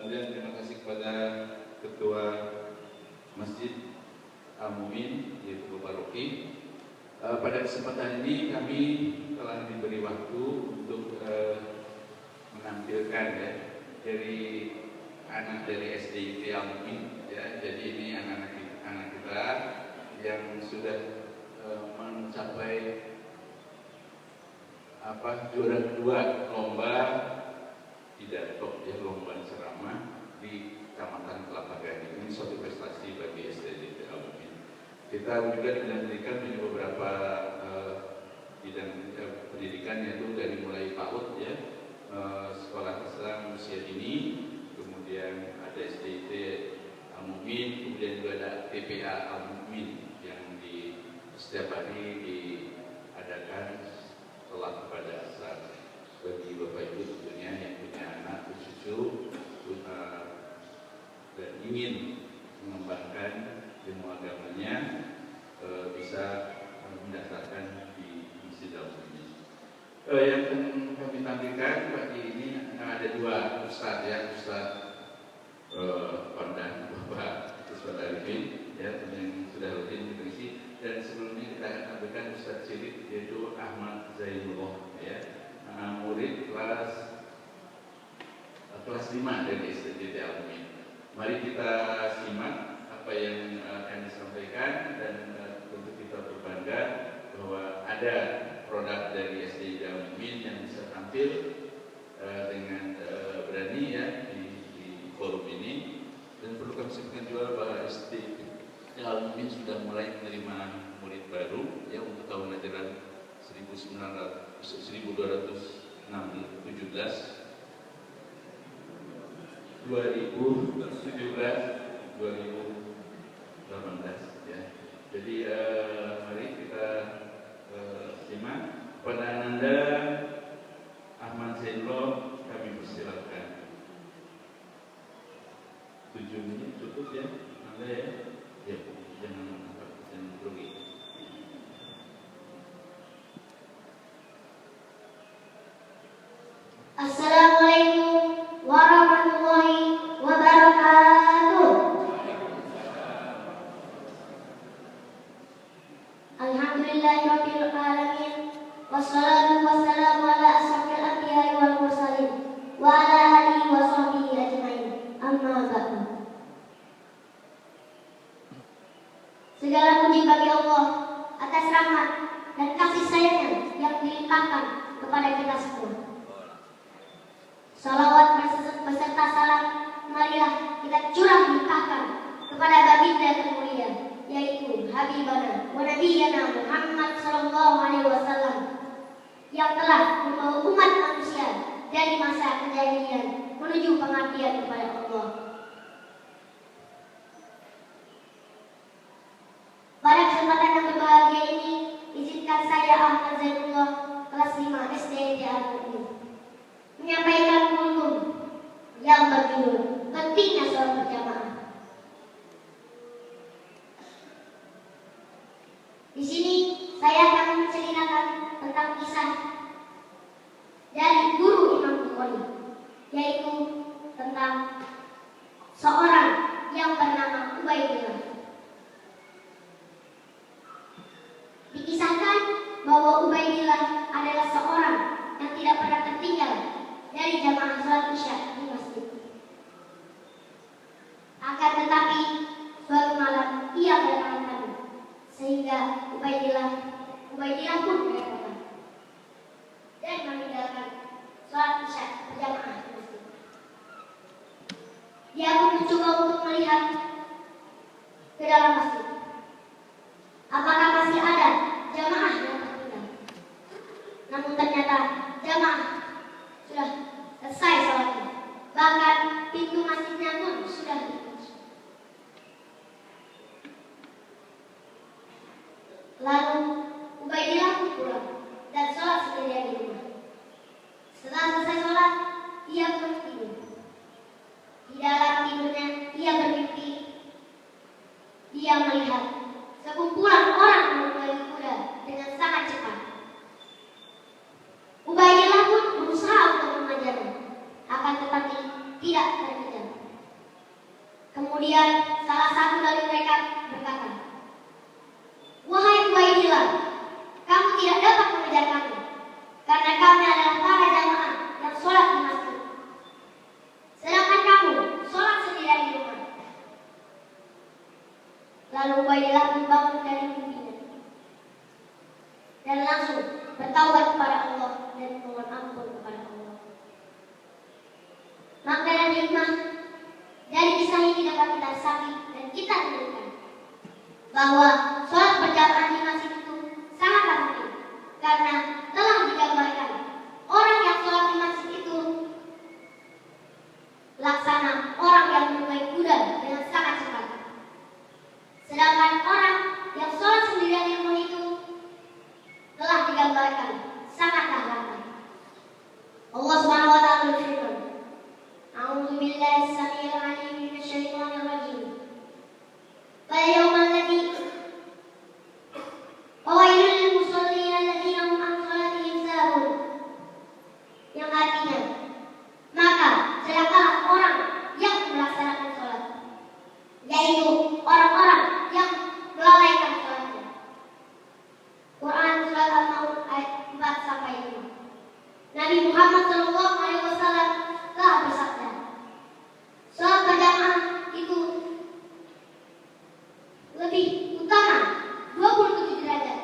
Dan terima kasih kepada Ketua Masjid Al-Mumin, yaitu Bapak Roki. Pada kesempatan ini kami telah diberi waktu untuk menampilkan dari anak dari SDIT Al-Mumin. Jadi ini anak-anak kita yang sudah mencapai juara kedua lomba pidato lomba ceramah di Kecamatan Kelapa Gading. Ini suatu prestasi bagi SDIT Al-Mumin. Kita juga diberikan beberapa bidang pendidikan, yaitu dari mulai PAUD sekolah Islam usia dini, kemudian ada SDIT Al-Mumin, kemudian juga ada TPA Al-Mumin yang di setiap hari diadakan sholat pada asar bagi Bapak Ibu tentunya yang punya anak, cucu dan ingin mengembangkan ilmu agamanya bisa mendaftarkan di Masjid Al-Mumin. Yang kami tampilkan pagi ini ada dua Ustadz Ustadz Pandan, Bapak Ustadz Arifin yang sudah rutin mengisi, dan sebelumnya kita akan tampilkan Ustadz cilik yaitu Ahmad Zainullah, murid kelas 5 dari SDIT Al-Mumin. Mari kita simak apa yang akan disampaikan, dan tentu kita berbangga bahwa ada produk dari SDIT Al-Mumin yang bisa tampil dengan berani di forum ini. Dan perlu kami sampaikan juga bahwa SDIT Al-Mumin sudah mulai menerima murid baru untuk tahun ajaran 2018. Jadi mari kita simak. Pada Anda Ahmad Zainullah kami persilakan. 7 menit cukup Anda jangan rugi. Assalamualaikum warahmatullahi wabarakatuh. Alhamdulillahirabbil alamin, wassalatu wassalamu ala asyrofil anbiya'i wal mursalin wa ala alihi wa sahbihi ajmain. Amma ba'du. Segala puji bagi Allah atas rahmat dan kasih sayangnya yang dilimpahkan kepada kita semua. Salawat beserta salam marilah kita curah limpahkan kepada baginda termulia, yaitu Habibana wa Nabiyana Muhammad sallallahu alaihi wasallam, yang telah membawa umat manusia dari masa kejahilian menuju pengabdian kepada Allah. Pada kesempatan yang berbahagia ini, izinkan saya Ahmad Zainullah kelas 5 SDIT Al-Mumin menyampaikan kultum yang berjudul pentingnya sholat berjamaah. Di sini saya akan menceritakan tentang kisah dari guru Imam Bukhari, yaitu tentang Kemudian salah satu dari mereka berkata, "Wahai Ubaidillah, kamu tidak dapat mengejar kami, karena kami adalah para jamaah yang sholat di masjid. Sedangkan kamu sholat sendirian di rumah." Lalu Ubaidillah membangun dari mimpinya dan langsung bertaubat kepada Allah dan memohon ampun kepada Allah. Makna dan hikmah dari kisah ini dapat kita resapi dan kita renungkan bahwa sholat berjamaah di masjid itu sangatlah penting, karena telah digambarkan orang yang sholat di masjid itu laksana orang yang menunggangi kuda dengan sangat cepat. Sedangkan orang yang sholat sendirian di rumah itu telah digambarkan sangatlah lambat. Allah Subhanahu wa taala berfirman, "A'udzu billahi as-sami'il 'alim minasy syaithanir rajim. Fal yawmal ladzi fawailul lil musallin alladziina hum 'an shalatihim sahun." Yang artinya, maka celakalah orang yang melaksanakan sholat, yaitu orang-orang yang melalaikan sholatnya. Quran surat Al-Maun ayat 4-5. Nabi Muhammad SAW telah bersabda, sholat berjamaah itu lebih utama 27 derajat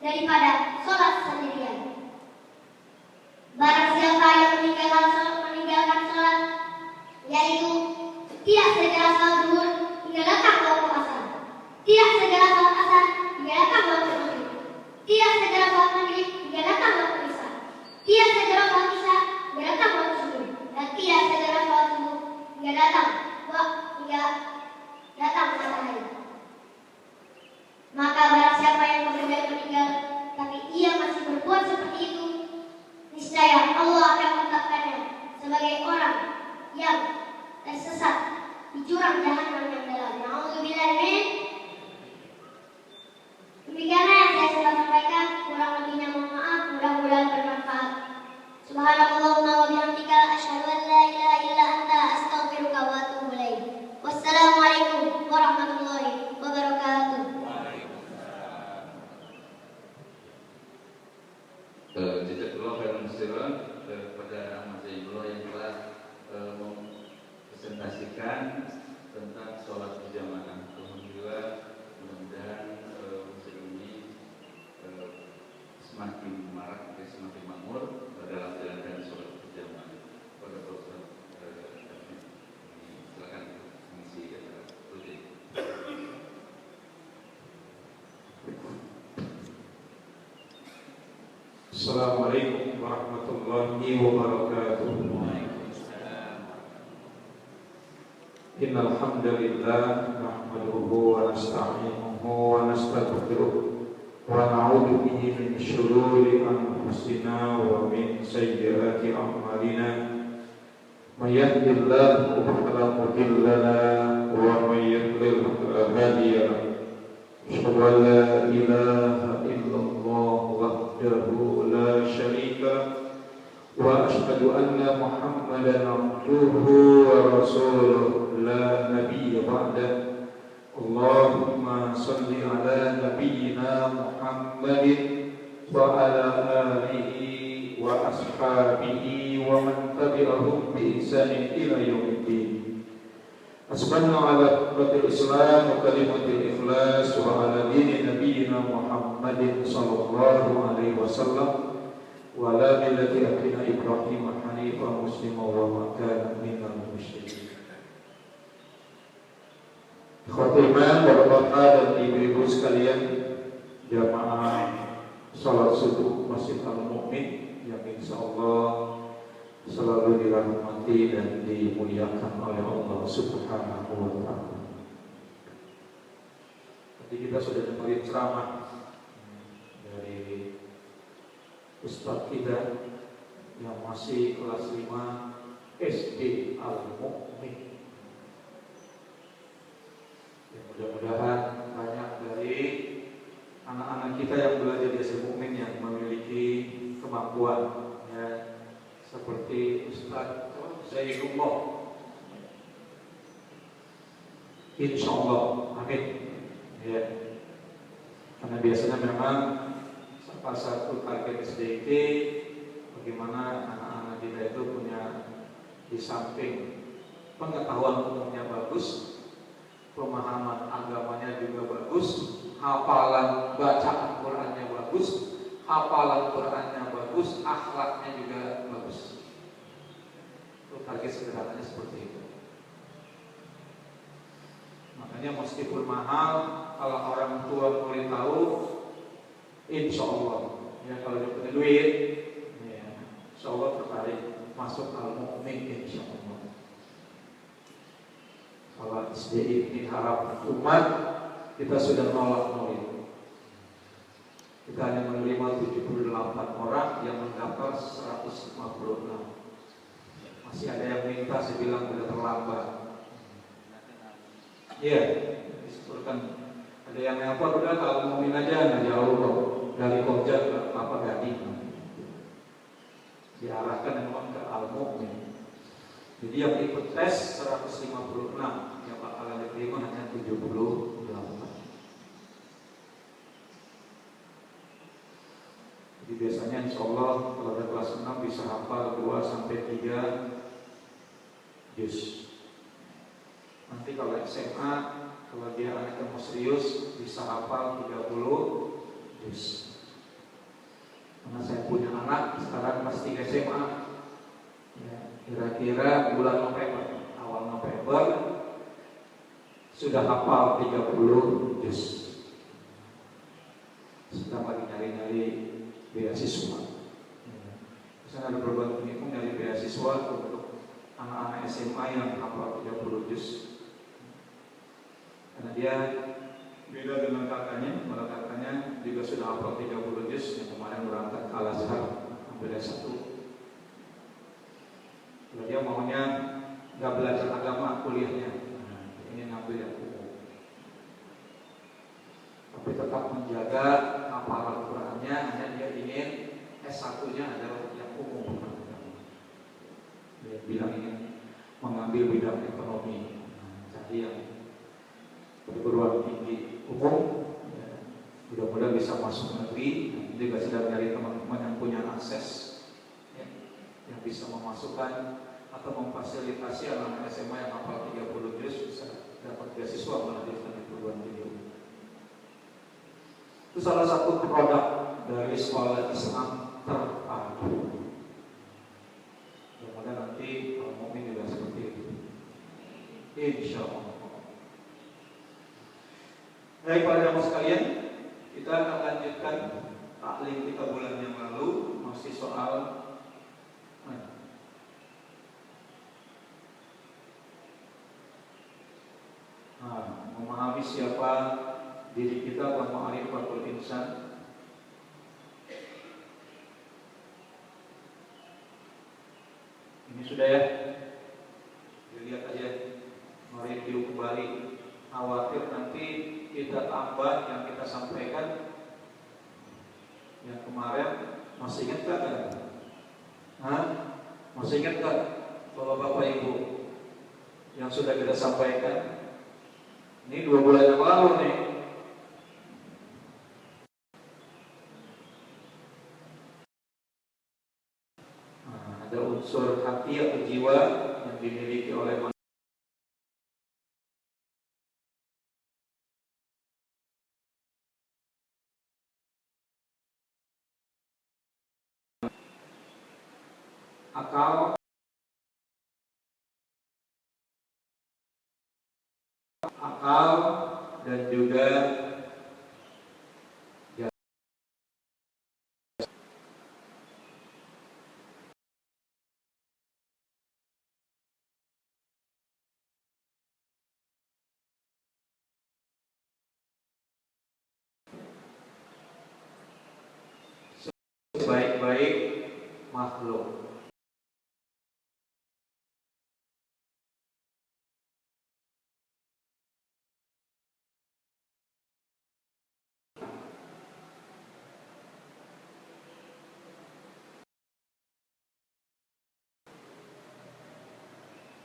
daripada sholat sendirian. Barang siapa yang meninggalkan sholat, yaitu tidak segera sholat zuhur hingga datang waktu asar, tidak segera sholat asar hingga datang waktu maghrib, tidak segera sholat maghrib hingga datang waktu isya, tidak segera sholat isya hingga datang waktu subuh, dan tidak segera sholat subuh hingga datang matahari. Maka barang siapa yang kemudian meninggal tapi ia masih berbuat seperti itu, niscaya Allah akan menetapkannya sebagai orang yang tersesat di jurang jahanam yang dalam. Nauzubillah min. Demikianlah yang saya sudah sampaikan, kurang lebihnya mohon maaf, mudah-mudahan bermanfaat. Subhanallahumma wa bihamdika asyhadu an la ilaha illa anta astaghfiruka wa atubu ilaik. Wassalamualaikum warahmatullahi wabarakatuh. Jazakallahu khairan katsiran kepada Ahmad Zainullah yang telah mempresentasikan tentang sholat berjamaah. Alhamdulillah, mudah-mudahan muslim ini semakin marak, semakin makmur dalam menjalankan sholat berjamaah. Pada Ustaz, silakan mengisi rutin. Assalamualaikum warahmatullahi wabarakatuh. Innal hamdalillah nahmaduhu wa nasta'inuhu wa nastaghfiruh wa na'udzu bihi min shururi anfusina wa min sayyiati a'malina. May yahdihillahu fala mudilla lahu wa may yudlil fala hadiya lahu. Asyhadu an la ilaha illallah wahdahu la syarika lahu wa asyhadu anna Muhammadan abduhu wa rasuluh la nabiyya ba'da. Allahumma salli ala nabiyyina Muhammadin wa ala alihi wa ashabihi wa man tabi'ahum bi ihsanin ila yaumiddin. Asbanna ala hurmatil Islam wa kalimatil ikhlas wa ala dini nabiyyina Muhammadin sallallahu alaihi wasallam wa ala millati abina Ibrahim hanifan musliman wa ma kana minal musyrikin. Ikhwatul iman, bapak-bapak dan ibu-ibu sekalian, jamaah salat subuh Masjid Al-Mu'min yang insyaallah selalu dirahmati dan dimuliakan oleh Allah Subhanahu wa taala. Tadi kita sudah dengerin ceramah dari Ustaz kita yang masih kelas 5 SD Al-Mu'min. Ya, mudah-mudahan banyak dari anak-anak kita yang belajar di Al-Mu'min yang memiliki kemampuan, ya, seperti Ustaz Zainullah Insya Allah, amin. Ya. Karena biasanya memang salah satu target SDIT bagaimana anak-anak kita itu punya, di samping pengetahuan umumnya bagus, pemahaman agamanya juga bagus, hafalan bacaan Qurannya bagus, hafalan Qurannya bagus, akhlaknya juga bagus. Itu target sederhananya seperti itu. Makanya meskipun mahal, kalau orang tua mulai tahu, insya Allah, ya kalau dia punya duit, ya, insya Allah tertarik masuk al-mu'min, insya Allah. Kalau SDI ini harap umat, kita sudah nolak murid. Kita hanya menerima 78 orang yang mendaftar 156. Masih ada yang minta, saya bilang udah terlambat. Iya, disebutkan ada yang nelpon, udah kalau mu'min aja nggak jauh kok dari Koja ke Kelapa Gading. Diarahkan memang ke al-mu'min. Jadi yang ikut tes 156, yang bakalan diterima hanya 78. Jadi biasanya insya Allah kalau ada kelas 6 bisa hafal 2 sampai 3 juz. Nanti kalau SMA, kalau dia anak yang mau serius bisa hafal 30 juz. Karena saya punya anak sekarang kelas 3 SMA, ya, kira-kira bulan November, awal November sudah hafal 30 juz. Sedang lagi nyari-nyari beasiswa. Saya ada beberapa pengikut nyari beasiswa untuk anak-anak SMA yang hafal 30 juz. Karena dia beda dengan kakaknya, malah kakaknya juga sudah hafal 30 juz yang kemarin berangkat ke Al-Azhar ambil S1. Kalau dia maunya nggak belajar agama kuliahnya, ingin ngambil yang umum, tapi tetap menjaga hafalan Qurannya, hanya dia ingin S1-nya adalah yang umum. Dia bilang ingin mengambil bidang ekonomi, jadi yang perguruan tinggi umum, ya, mudah-mudahan bisa masuk negeri. Juga sedang mencari teman-teman yang punya akses, ya, yang bisa memasukkan atau memfasilitasi anak SMA yang hafal 30 juz bisa dapat beasiswa melanjutkan di perguruan tinggi umum. Itu salah satu produk dari sekolah Islam terpadu. Mudah-mudahan nanti kalau mukmin juga seperti itu, insya Allah. Baik para jamaah sekalian, kita akan lanjutkan taklim kita bulan yang lalu, masih soal memahami siapa diri kita atau ma'rifatul insan. Ini sudah ya, dilihat aja, mereview kembali. Khawatir nanti kita tambah yang kita sampaikan yang kemarin. Masih ingat kan? Masih ingat kan Bapak-bapak Ibu yang sudah kita sampaikan? Ini 2 bulan yang lalu nih. Ada unsur hati atau jiwa yang dimiliki oleh manusia. Akal dan juga sebaik-baik makhluk.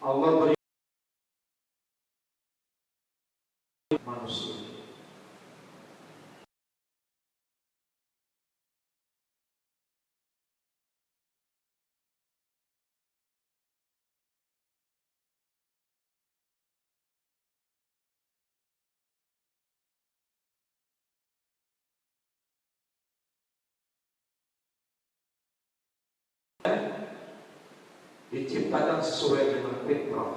Allah beri diciptakan sesuai dengan fitrah.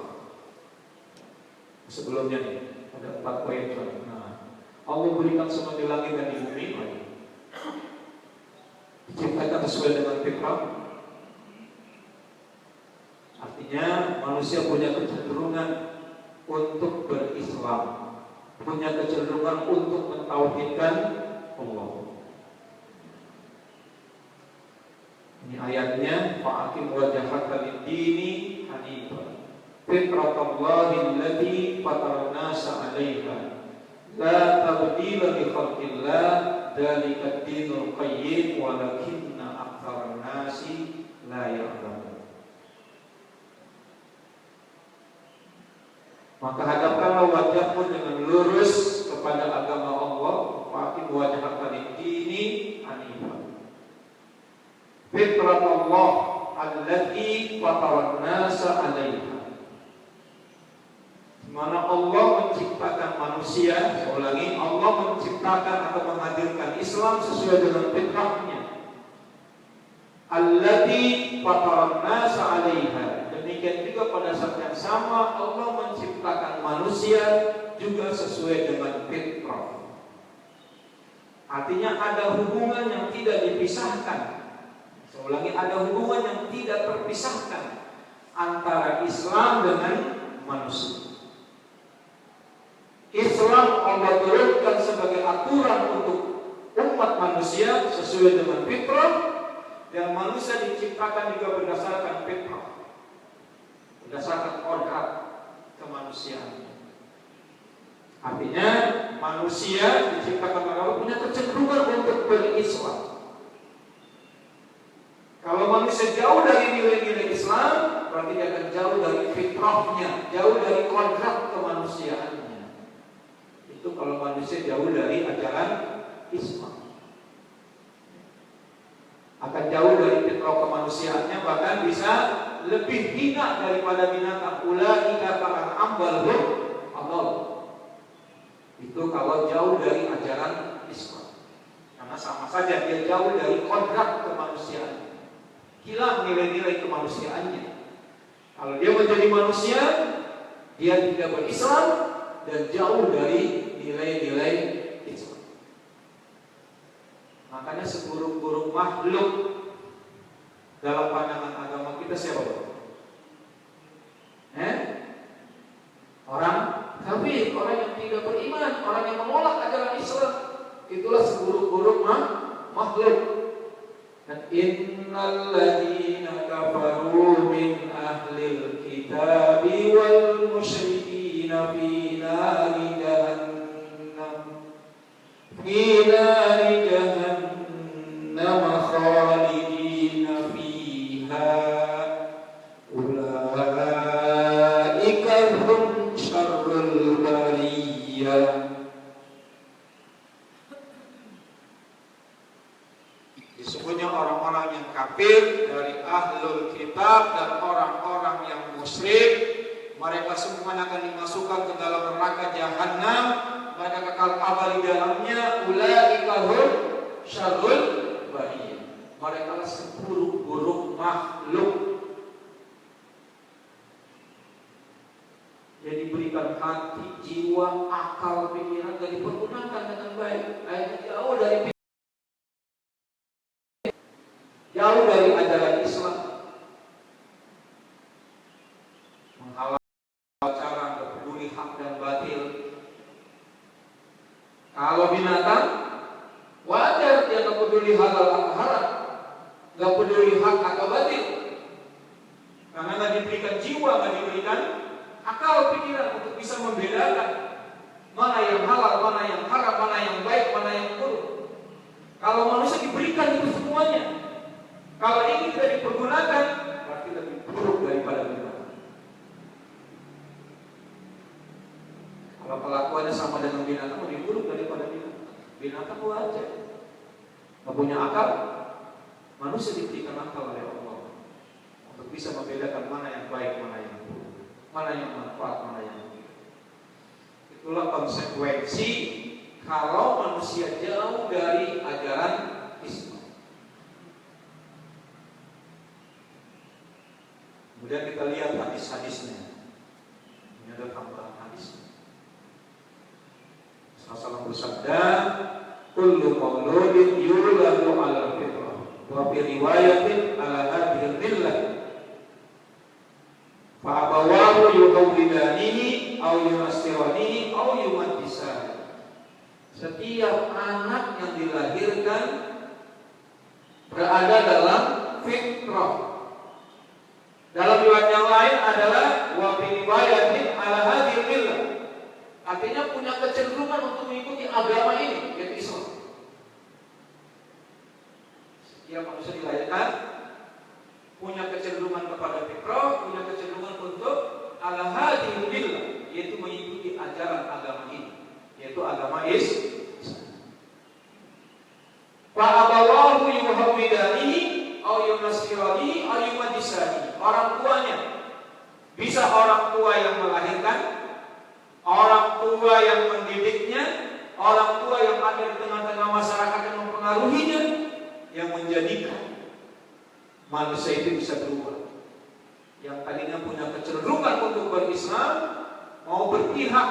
Sebelumnya nih ada 4 poin. Nah, Allah berikan semua di langit dan di bumi diciptakan sesuai dengan fitrah. Artinya manusia punya kecenderungan untuk berislam, punya kecenderungan untuk mentauhidkan Allah. Ini ayatnya, fa'akim wajhaka lid-dini hanifan fitratallahi allati fataran nasa 'alaiha la tabdila li khalqillah dzalika ad-dinul qayyim walakinna aktsaran nasi la ya'lamun. Maka hadapkanlah wajahmu dengan lurus kepada agama Allah, fa'akim wajhaka lid-dini hanifan fitratullah allati fataran nasa 'alaiha. Di mana Allah menciptakan manusia, saya ulangi, Allah menciptakan atau menghadirkan Islam sesuai dengan fitrahnya. Allati fataran nasa 'alaiha. Demikian juga pada saat yang sama Allah menciptakan manusia juga sesuai dengan fitrah. Artinya ada hubungan yang tidak dipisahkan. Saya ulangi, ada hubungan yang tidak terpisahkan antara Islam dengan manusia. Islam Allah turunkan sebagai aturan untuk umat manusia sesuai dengan fitrah, dan manusia diciptakan juga berdasarkan fitrah, berdasarkan kodrat kemanusiaan. Artinya manusia diciptakan oleh Allah punya kecenderungan untuk berislam. Kalau manusia jauh dari nilai-nilai Islam, berarti dia akan jauh dari fitrahnya, jauh dari kodrat kemanusiaannya. Itu kalau manusia jauh dari ajaran Islam, akan jauh dari fitrah kemanusiaannya, bahkan bisa lebih hina daripada binatang. Ulaika ka'an'am bal hum adall. Itu kalau jauh dari ajaran Islam, karena sama saja dia jauh dari kodrat kemanusiaan, hilang nilai-nilai kemanusiaannya. Kalau dia menjadi manusia, dia tidak berislam dan jauh dari nilai-nilai Islam. Makanya seburuk-buruk makhluk dalam pandangan agama kita siapa? Orang kafir, orang yang tidak beriman, orang yang menolak ajaran Islam. Itulah seburuk-buruk makhluk. Dan innal ladzina kafaru min ahlil kitabi wal musyrikina fi nari jahannam khalidina fiha ulaika hum syarrul bariyah. Disebutnya orang-orang yang kafir dari ahlul kitab dan orang-orang yang musyrik, mereka semuanya akan dimasukkan ke dalam neraka jahanam, mereka kekal abadi di dalamnya. Ulaika hum syarrul bariyah. Mereka adalah seburuk-buruk makhluk. Jadi diberikan hati, jiwa, akal, pikiran, dan dipergunakan dengan baik. Jauh dari ajaran Islam, menghalau cara berpeduli hak dan batil. Kalau binatang wajar dia nggak peduli halal atau haram, nggak peduli hak atau batil, karena nggak diberikan jiwa, nggak diberikan akal pikiran untuk bisa membedakan mana yang halal, mana yang haram, mana yang baik, mana yang buruk. Kalau manusia diberikan itu semuanya, kalau ini tidak dipergunakan, berarti lebih buruk daripada binatang. Kalau kelakuannya sama dengan binatang, lebih buruk daripada binatang. Binatang wajar, nggak punya akal. Manusia diberikan akal oleh Allah untuk bisa membedakan mana yang baik, mana yang buruk, mana yang manfaat, mana yang tidak. Itulah konsekuensi kalau manusia jauh dari ajaran Islam. Kemudian kita lihat hadis-hadisnya. Ini ada tambahan hadis. Rasulullah bersabda, "Kullu mauludin yuladu 'ala fitrah." Wa fi riwayatin 'ala hadhihi millah. Fa abawahu yuhawwidanihi aw yunassiranihi aw yumajjisanihi. Setiap anak yang dilahirkan berada dalam fitrah. Dalam riwayat yang lain adalah wa fi riwayatin 'ala hadhihi millah. Artinya punya kecenderungan untuk mengikuti agama ini, yaitu Islam. Setiap manusia dilahirkan punya kecenderungan kepada fitrah, punya kecenderungan untuk ala hadhihi millah, yaitu mengikuti ajaran agama ini, yaitu agama Islam. Fa abawahu yuhawwidanihi aw yunassiranihi aw yumajjisanihi. Orang tuanya bisa orang tua yang melahirkan, orang tua yang mendidiknya, orang tua yang ada di tengah-tengah masyarakat yang mempengaruhinya, yang menjadikan manusia itu bisa berubah. Yang tadinya punya kecenderungan untuk berislam, mau berpihak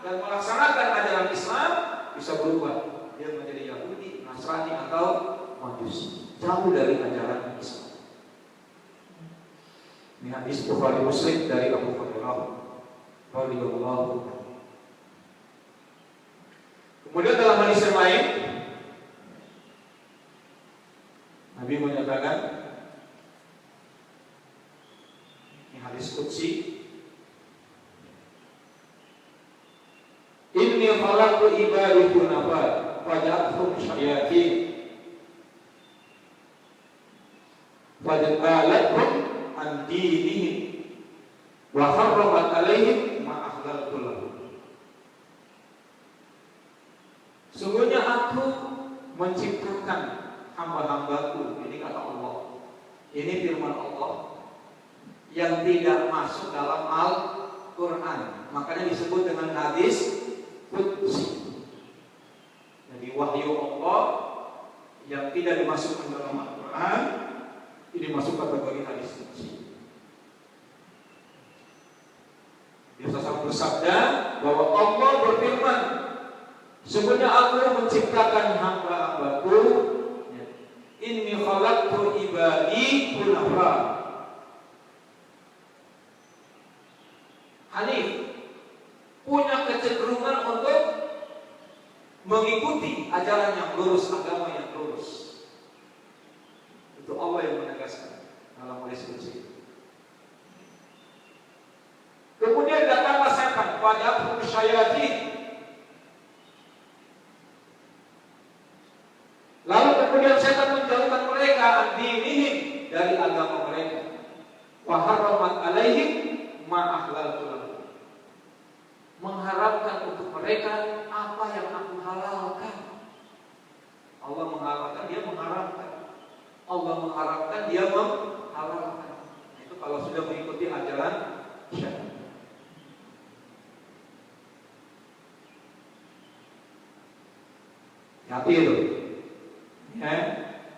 dan melaksanakan ajaran Islam, bisa berubah. Dia menjadi Yahudi, Nasrani atau Majusi, jauh dari ajaran Islam. Ini hadis Bukhari Muslim dari Abu Hurairah radhiyallahu anhu. Kemudian dalam hadis yang lain, Nabi menyatakan, ini hadis qudsi, "Inni khalaqtu ibadi hunafa faja'athum syayatin faja'alathum an dinihim wa harramat alaihim ma ahlaltu lahum." Sungguhnya aku menciptakan hamba-hambaku, ini kata Allah. Ini firman Allah yang tidak masuk dalam Al-Quran. Makanya disebut dengan hadis qudsi. Jadi wahyu Allah yang tidak dimasukkan dalam Al-Quran, ini masuk kategori hadis qudsi. Rasulullah bersabda bahwa Allah berfirman, "Sungguhnya aku menciptakan hamba-hambaku, inni khalaqtu ibadi hunafa." Hanif, punya kecenderungan untuk mengikuti ajaran yang lurus, agama yang lurus. Itu Allah yang menegaskan dalam hadis qudsi. Kemudian datanglah setan, faja'athum syayatin. Lalu kemudian setan menjauhkan mereka an-dinihim, dari agama mereka. Wa harramat alaihim ma ahlaltu lahum. Mengharamkan untuk mereka apa yang aku halalkan. Allah menghalalkan, dia mengharamkan. Allah mengharamkan, dia menghalalkan. Itu kalau sudah mengikuti ajaran syariat. Hati itu. Ya,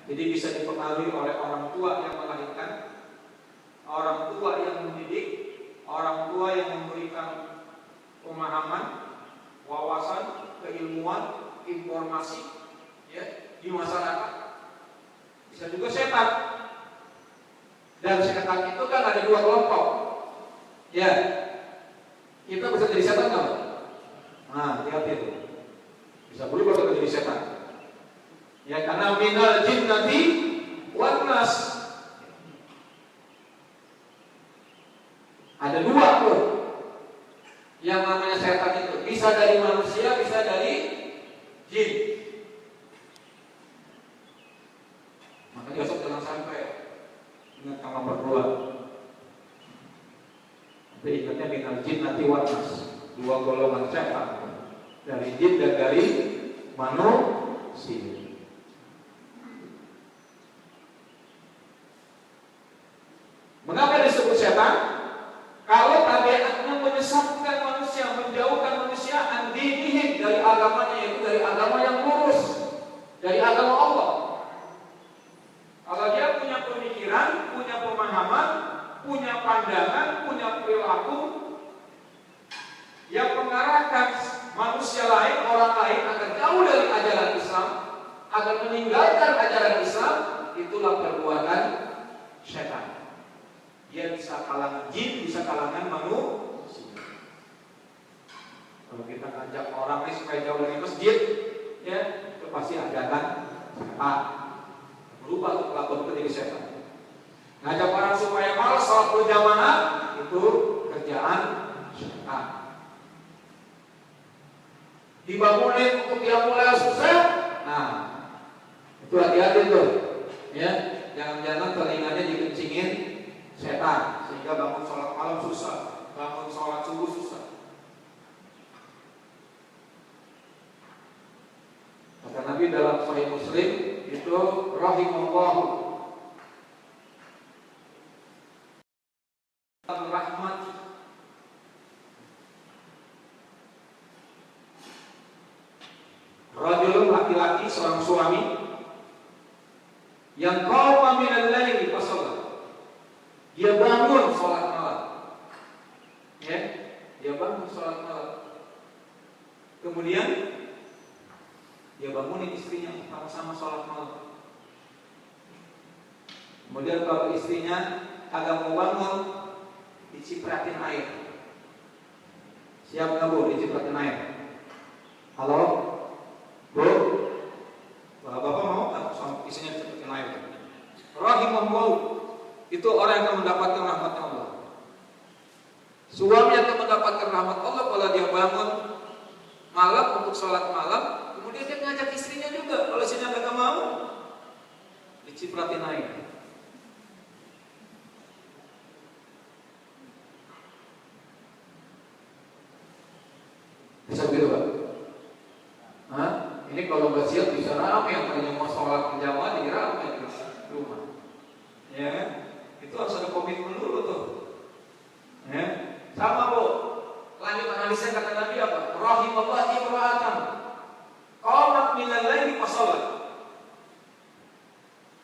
jadi bisa dipengaruhi oleh orang tua yang melahirkan, orang tua yang mendidik, orang tua yang memberikan pemahaman, wawasan, keilmuan, informasi, ya, di masyarakat. Bisa juga setan. Dan setan itu kan ada dua kelompok. Ya, kita bisa jadi setan nggak? Nah, hati-hati itu. Bisa berubah kalau jadi setan. Ya, karena minal jinnati wan nas. Ada dua tuh yang namanya setan itu. Bisa dari manusia, bisa dari jin. Makanya besok jangan sampai ingat sama berdua. Tapi ingatnya minal jinnati wan nas. Dua golongan setan, dari jin dan dari manusia. Mengapa disebut setan? Kalau tabiatnya menyesatkan manusia, menjauhkan manusia an-dinihim, dari agamanya, yaitu dari agama yang lurus, dari agama Allah. Kalau dia punya pemikiran, punya pemahaman, punya pandangan jangan punya perilaku yang mengarahkan manusia lain, orang lain agar jauh dari ajaran Islam, agar meninggalkan ajaran Islam. Itulah perbuatan syaitan. Dia bisa kalangan jin, bisa kalangan manusia. Kalau kita ngajak orang ini supaya jauh dari masjid, ya, itu pasti ajaran syaitan. Berubah untuk kelakuan menjadi syaitan. Ngajak orang supaya malas sholat berjamaah, itu kerjaan syaitan. Dibangunin untuk dia mulai susah, nah itu hati-hati tuh, ya, jangan-jangan telinganya dikencingin setan sehingga bangun sholat malam susah, bangun sholat subuh susah. Kata Nabi dalam Sahih Muslim itu rahimallahu rahmat rajulun, laki-laki, seorang suami yang qama minal laili fa shalat. Dia bangun salat malam. Ya, dia bangun salat malam. Kemudian dia bangunin istrinya sama-sama salat malam. Kemudian kalau istrinya agak mau bangun, dicipratin air. Siap nggak Bu dicipratin air? Halo? Bu? Bapak mau kan sama istrinya dicipratin air? Rahimahullah, itu orang yang akan mendapatkan rahmatnya Allah. Suami akan mendapatkan rahmat Allah kalau dia bangun malam untuk sholat malam. Kemudian dia ngajak istrinya juga. Kalau istrinya nggak mau, dicipratin air. Bisa begitu Pak? Hah? Ini kalau nggak siap bisa ramai yang tadinya mau sholat berjamaah jadi ramai di rumah. Ya, itu harus ada komitmen dulu tuh. Ya, sama Bu. Lanjut analisnya kata Nabi apa? Rahimallahu imra'atan qamat minal laili fa shalat.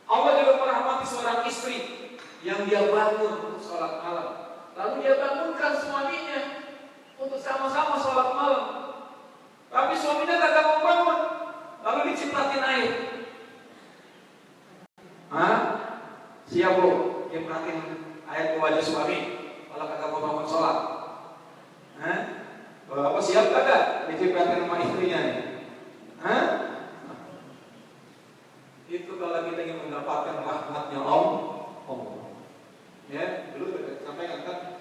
Allah juga merahmati seorang istri yang dia bangun untuk sholat malam. Lalu dia bangunkan suaminya untuk sama-sama sholat malam. Tapi suaminya kagak mau bangun, lalu dicipratin air. Hah? Siap Bu, dia perhatiin ayat ke wajah suami kalau kagak mau bangun sholat. Hah? Bapak siap kagak dicipratin sama istrinya nih? Hah? Itu kalau kita ingin mendapatkan rahmatnya Allah. Ya, dulu kita sampaikan kan,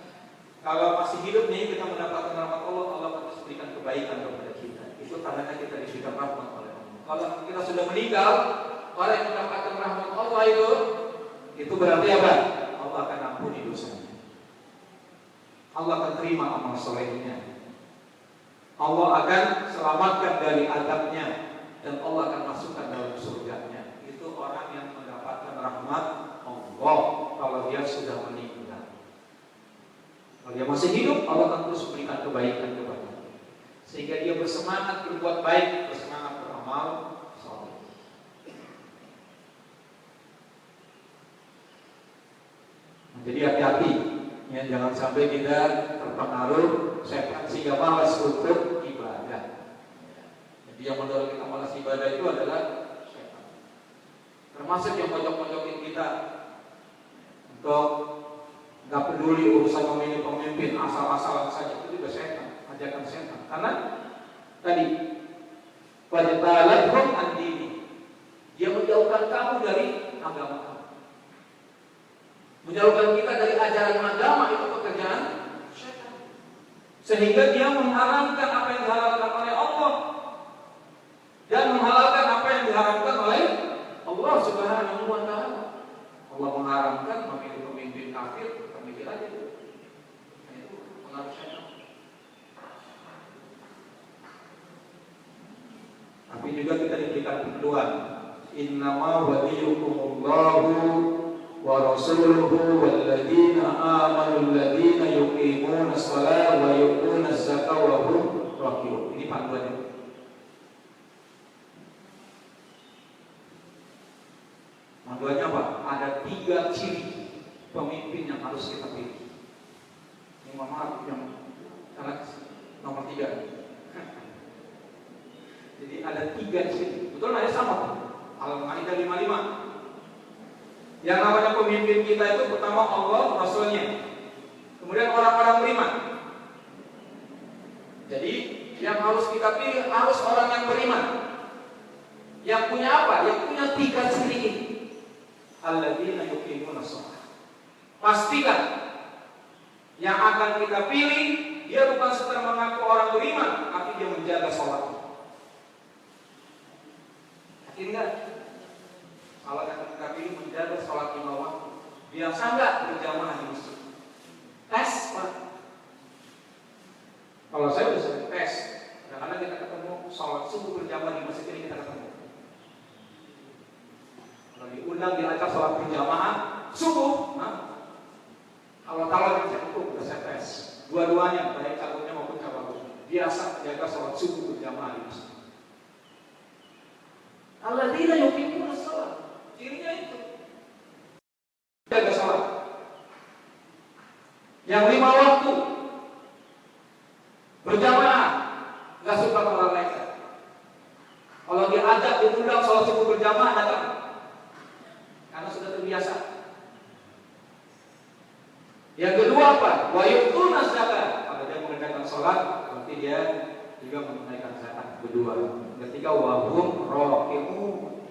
kalau masih hidup nih kita mendapatkan rahmat Allah, Allah akan berikan kebaikan kepada kita. Itu tandanya kita diberikan rahmat oleh Allah. Kalau kita sudah meninggal, orang yang mendapatkan rahmat Allah itu berarti apa? Allah akan ampuni dosanya. Allah akan terima amal solehnya. Allah akan selamatkan dari azabnya dan Allah akan masukkan dalam surganya. Itu orang yang mendapatkan rahmat Allah kalau dia sudah meninggal. Kalau dia masih hidup, Allah akan terus berikan kebaikan kepadanya, sehingga dia bersemangat berbuat baik, bersemangat beramal saleh. Jadi hati-hati, ya, jangan sampai kita terpengaruh setan sehingga malas untuk ibadah. Jadi yang mendorong kita malas ibadah itu adalah setan. Termasuk yang pojok-pojokin kita untuk nggak peduli urusan memilih pemimpin asal-asalan saja, itu juga setan, ajakan setan. Karena tadi wajibalathum andini, dia menjauhkan kamu dari agama kamu, menjauhkan kita dari ajaran agama, itu pekerjaan setan. Sehingga dia mengharamkan apa yang diharamkan oleh Allah dan menghalalkan apa yang diharamkan oleh Allah Subhanahu wa Ta'ala. Allah mengharamkan memilih pemimpin kafir, pemikir aja itu. Itu pengaruh setan. Tapi juga kita diberikan panduan. Innama waliyukumullahu wa rasuluhu walladzina amanu alladzina yuqimuna shalah wa yu'tuna zakata wa hum raqiun. Ini panduannya. Panduannya apa? Ada 3 ciri pemimpin yang harus kita pilih. sama Allah Rasulnya. Kemudian orang-orang beriman. Jadi yang harus kita pilih harus orang yang beriman. Yang punya apa? Yang punya 3 ciri ini. Alladzina yuqimuna shalah. Pastikan yang akan kita pilih dia bukan sekedar mengaku orang beriman, tapi dia menjaga sholat. Yakin nggak? Kalau yang kita pilih menjaga sholat 5 waktu, biasa nggak berjamaah di masjid? Tes, Pak. Kalau saya udah sering tes, kadang-kadang kita ketemu sholat subuh berjamaah di masjid ini kita ketemu. Kalau diundang di acara sholat berjamaah subuh, kalau yang saya udah saya tes. Dua-duanya, baik cabutnya maupun cabutnya, biasa menjaga sholat subuh berjamaah di masjid. Alladzina yuqimuna shalah, cirinya itu jaga sholat. Yang 5 waktu berjamaah, nggak suka melalaikan. Kalau diajak diundang sholat subuh berjamaah datang, karena sudah terbiasa. Yang kedua apa? Wa yu'tuna zakat. Kalau dia mengerjakan sholat, berarti dia juga menunaikan zakat. Kedua. Ketiga, wa hum raqiun.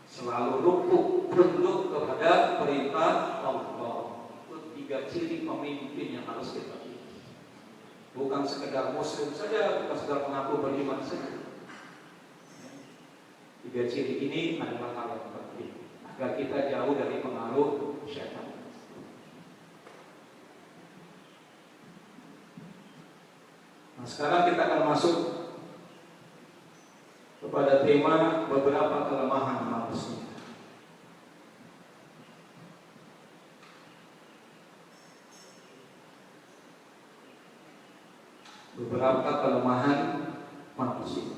Selalu rukuk, tunduk kepada perintah Allah. Itu 3 ciri pemimpin yang harus kita pilih. Bukan sekedar muslim saja, bukan sekedar mengaku beriman saja. 3 ciri ini adalah hal yang penting agar kita jauh dari pengaruh syaitan. Nah, sekarang kita akan masuk kepada tema beberapa kelemahan manusia. Beberapa kelemahan manusia.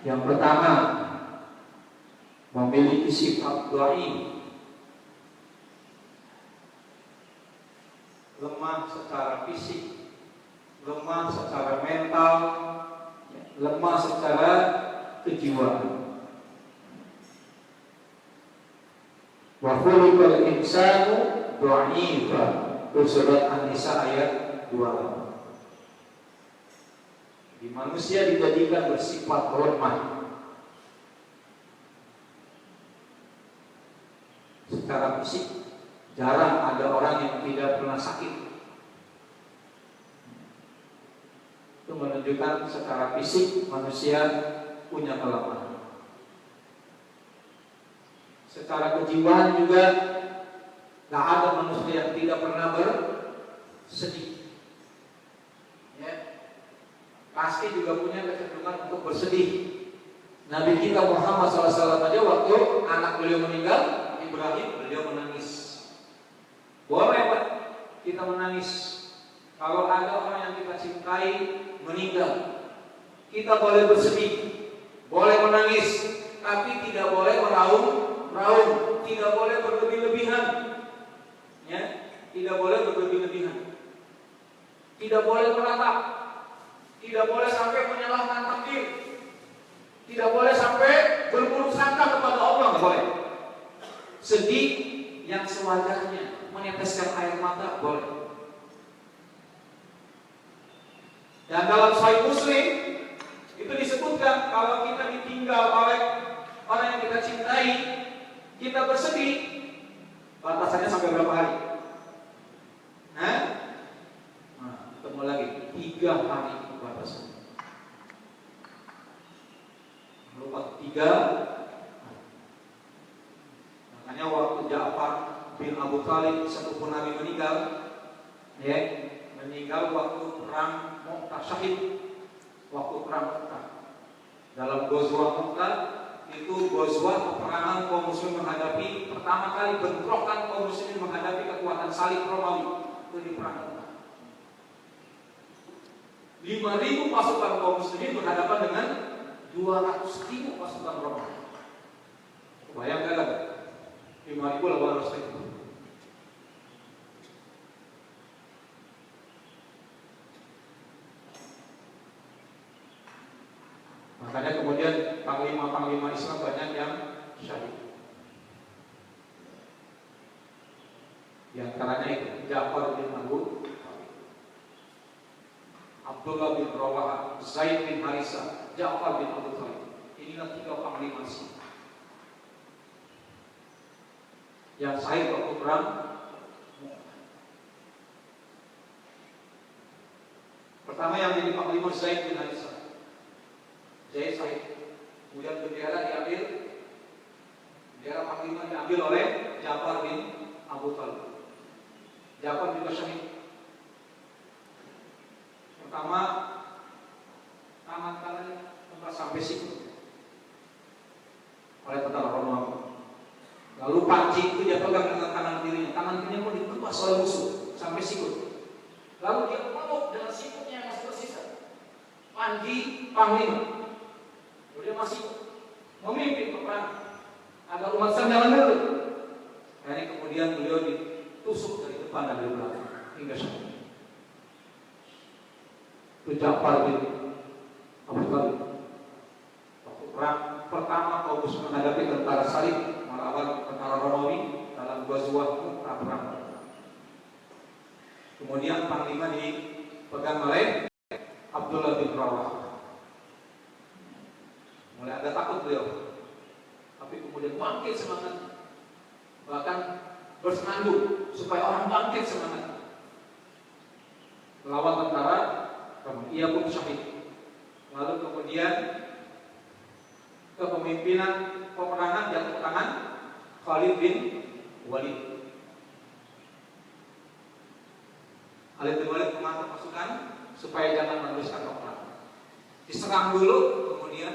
Yang pertama, memiliki sifat dhaif. Lemah secara fisik, lemah secara mental, lemah secara kejiwaan. Wa khuliqal insanu dha'ifa. Surat An-Nisa ayat 2. Di manusia dijadikan bersifat lemah. Secara fisik jarang ada orang yang tidak pernah sakit. Itu menunjukkan secara fisik manusia punya kelemahan. Secara kejiwaan juga gak ada manusia yang tidak pernah bersedih. Ya. Pasti juga punya kecenderungan untuk bersedih. Nabi kita Muhammad SAW aja waktu anak beliau meninggal, Ibrahim, beliau menangis. Boleh Pak kita menangis. Kalau ada orang yang kita cintai meninggal, kita boleh bersedih, boleh menangis, tapi tidak boleh meraung, tidak boleh berlebih-lebihan. Ya, tidak boleh berlebih-lebihan. Tidak boleh meratap. Tidak boleh sampai menyalahkan takdir. Tidak boleh sampai berburuk sangka kepada Allah, tidak boleh. Sedih yang sewajarnya, meneteskan air mata boleh. Dan dalam Sahih Muslim itu disebutkan kalau kita ditinggal oleh orang yang kita cintai, kita bersedih. Batasannya sampai berapa hari? Nah, ketemu lagi 3 hari batasannya. Lupa 3. Makanya waktu Ja'far bin Abu Thalib sepupu Nabi meninggal, ya, meninggal waktu perang Mu'tah, syahid waktu perang Mu'tah. Dalam Ghazwah Mu'tah itu Ghazwah peperangan kaum muslimin menghadapi pertama kali bentrokan kaum muslimin menghadapi kekuatan salib Romawi. Itu di perang Mu'tah. 5.000 pasukan kaum muslimin berhadapan dengan 200.000 pasukan Romawi. Bayangkan lagi 5.000 lawan 200.000. Makanya kemudian panglima-panglima Islam banyak yang syahid. Di antaranya itu Ja'far bin Abu Thalib, Abdullah bin Rawahah, Zaid bin Harisah, Ja'far bin Abu Thalib. Inilah 3 panglima Syiah yang sahih waktu perang. Pertama yang jadi panglima Zaid bin Harisah. Zaid sahih. Kemudian bendera diambil, bendera panglima diambil oleh Ja'far bin Abu Thalib. Ja'far juga syahid. Pertama, tangan kanannya tembak sampai siku oleh tentara Romawi. Lalu panci itu dia pegang dengan tangan kirinya. Tangan kirinya pun ditebas oleh musuh sampai sikut. Lalu dia peluk dengan sikutnya yang masih tersisa. Panji panglima. Lalu dia masih memimpin peperangan agar umat Islam jalan dulu. Ini kemudian beliau ditusuk dari depan dan dari belakang hingga syahid. Itu Ja'far bin Abu Thalib. Waktu perang pertama kaum muslimin menghadapi tentara salib melawan tentara Romawi dalam Ghazwah perang. Kemudian panglima dipegang oleh Abdullah bin Rawahah. Mulai agak takut beliau, tapi kemudian bangkit semangat, bahkan bersenandung supaya orang bangkit semangat melawan tentara Romawi. Ia pun syahid. Lalu kemudian kepemimpinan peperangan jatuh tangan Khalid bin Walid. Khalid bin Walid mengatur pasukan supaya jangan meneruskan peperangan. Diserang dulu, kemudian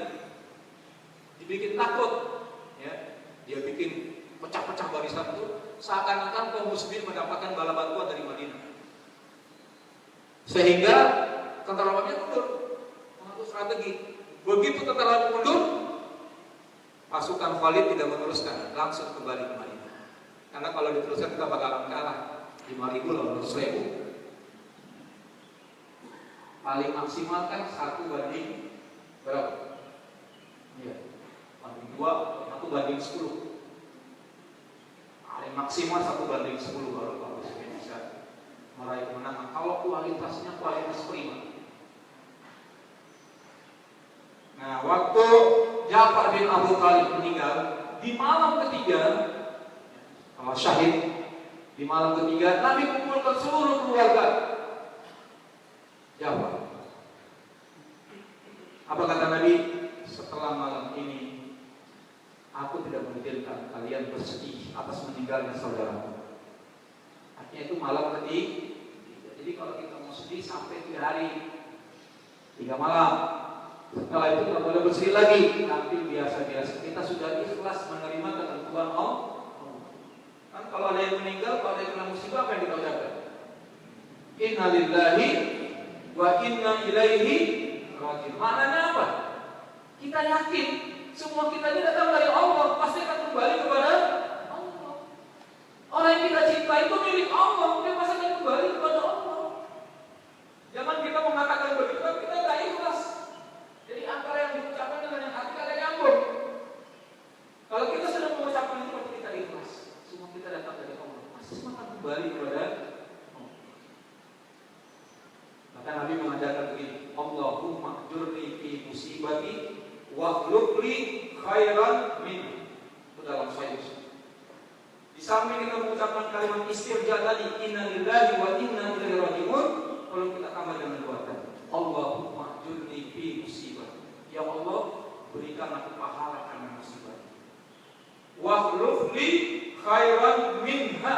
dibikin takut, ya. Dia bikin pecah-pecah barisan itu seakan-akan kaum muslimin mendapatkan bala bantuan dari Madinah. Sehingga tentara Romawi mundur, mengatur strategi. Begitu tentara mundur, pasukan Khalid tidak meneruskan, langsung kembali ke Madinah. Karena kalau diteruskan kita bakalan kalah 5.000 lawan 100.000. Paling maksimal kan 1 banding berapa? Iya, banding 2 atau 1 banding 10. Paling maksimal 1 banding 10 baru kaum muslimin bisa meraih kemenangan. Kalau kualitasnya kualitas prima. Nah, waktu Ja'far bin Abu Thalib meninggal di malam ketiga, kalau syahid di malam ketiga, Nabi kumpulkan seluruh keluarga Ja'far. Apa kata Nabi? Setelah malam ini, aku tidak mengizinkan kalian bersedih atas meninggalnya saudaramu. Artinya itu malam ketiga. Jadi kalau kita mau sedih sampai 3 hari, 3 malam. Setelah itu tidak boleh bersedih lagi. Tapi biasa-biasa kita sudah ikhlas menerima ketentuan Allah. Kan kalau ada yang meninggal, kalau ada yang kena musibah, apa yang kita ucapkan? Inna lillahi wa inna ilaihi raji'un. Maknanya apa? Kita yakin semua kita ini datang dari Allah, pasti akan kembali kepada Allah. Orang yang kita cinta itu milik Allah, dia pasti akan kembali kepada Allah. Jangan kita mengatakan begitu, kita tidak ikhlas. Jadi antara yang diucapkan dengan yang hati ada nyambung. Kalau kita sudah mengucapkan itu, berarti kita ikhlas. Semua kita datang dari Allah, pasti semua akan kembali kepada Allah. Maka Nabi mengajarkan begini, Allahumma jurni fi musibati wa khluqli khairan min. Itu dalam Sahih Muslim. Di samping kita mengucapkan kalimat istirja tadi, inna lillahi wa inna ilaihi raji'un, kalau kita tambah dengan doa tadi, Allahumma jurni fi musibati. Ya Allah, berikan aku pahala karena musibah. Wa khluqli khairan minha.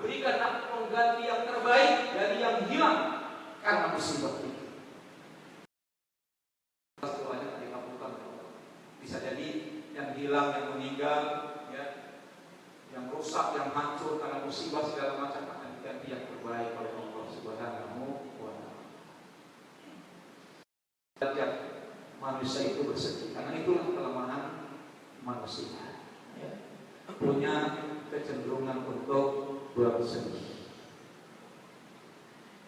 Berikan aku pengganti yang terbaik dari yang hilang karena musibah itu. Doanya dikabulkan. Bisa jadi yang hilang, yang meninggal, ya, yang rusak, yang hancur karena musibah segala macam akan diganti yang terbaik oleh Allah Subhanahu wa Ta'ala. Manusia itu bersedih karena itulah kelemahan manusia, ya. Punya kecenderungan untuk bersedih.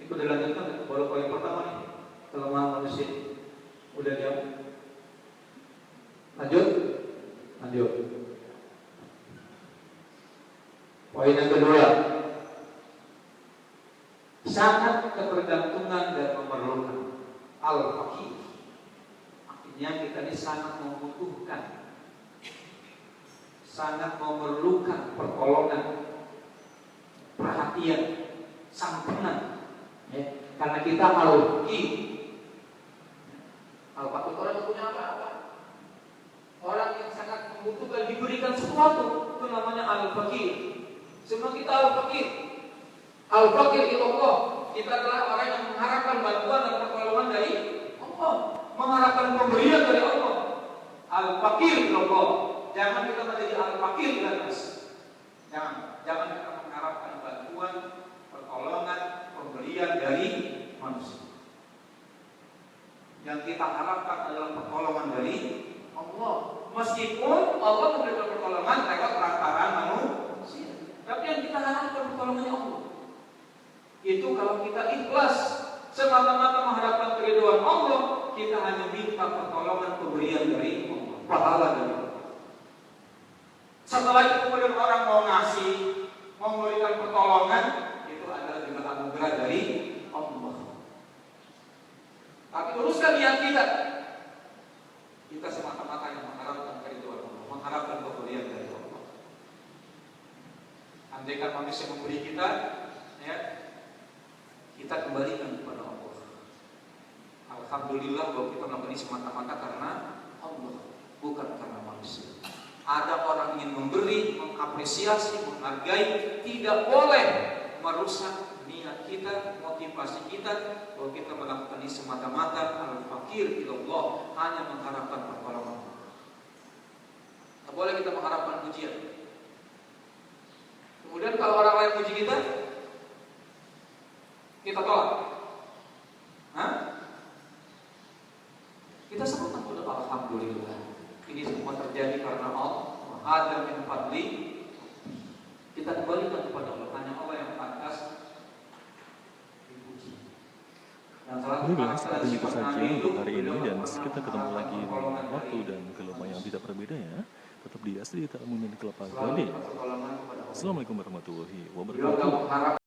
Itu dilanjutkan baru poin pertama nih, kelemahan manusia. Udah diam? Lanjut. Poin yang kedua, sangat ketergantungan dan memerlukan. Al-Fakir, artinya kita ini sangat membutuhkan, sangat memerlukan pertolongan, perhatian, santunan, ya. Karena kita al-fakir. Al-fakir orang yang punya apa-apa, orang yang sangat membutuhkan diberikan sesuatu, itu namanya al-fakir. Semua kita al-fakir. Al-fakir itu Allah. Kita adalah orang yang mengharapkan bantuan dan pertolongan dari Allah, mengharapkan pemberian dari Allah. Al-fakir itu Allah. Jangan kita menjadi al-fakir dan jangan kita mengharapkan bantuan, pertolongan, pemberian dari manusia. Yang kita harapkan adalah pertolongan dari Allah. Meskipun Allah memberikan pertolongan lewat perantara manusia, tapi yang kita harapkan pertolongannya Allah. Itu kalau kita ikhlas semata-mata mengharapkan keridhaan Allah, kita hanya minta pertolongan pemberian dari Allah, pahala dari Allah. Setelah itu kemudian orang mau ngasih, mau memberikan pertolongan, itu adalah juga anugerah dari Allah. Tapi luruskan niat kita. Kita semata-mata yang mengharapkan keridhaan Allah, mengharapkan pemberian dari Allah. Andaikan manusia memberi kita, ya, kita kembalikan kepada Allah. Alhamdulillah bahwa kita melakukan ini semata-mata karena Allah, bukan karena manusia. Ada orang ingin memberi, mengapresiasi, menghargai, tidak boleh merusak niat kita, motivasi kita, bahwa kita melakukan ini semata-mata al-fakir ilallah, hanya mengharapkan pertolongan. Tidak boleh kita mengharapkan pujian. Kemudian kalau orang lain puji kita tolak. Kita semua sudah alhamdulillah. Ini semua terjadi karena Allah. Ada min fadli. Kita kembalikan kepada Allah. Hanya Allah yang pantas dipuji. Baiklah, seperti itu saja untuk hari ini, dan kita ketemu lagi di waktu dan gelombang yang tidak berbeda ya. Tetap di Asri Ta'amun dan Kelapa Gading. Assalamualaikum warahmatullahi wabarakatuh.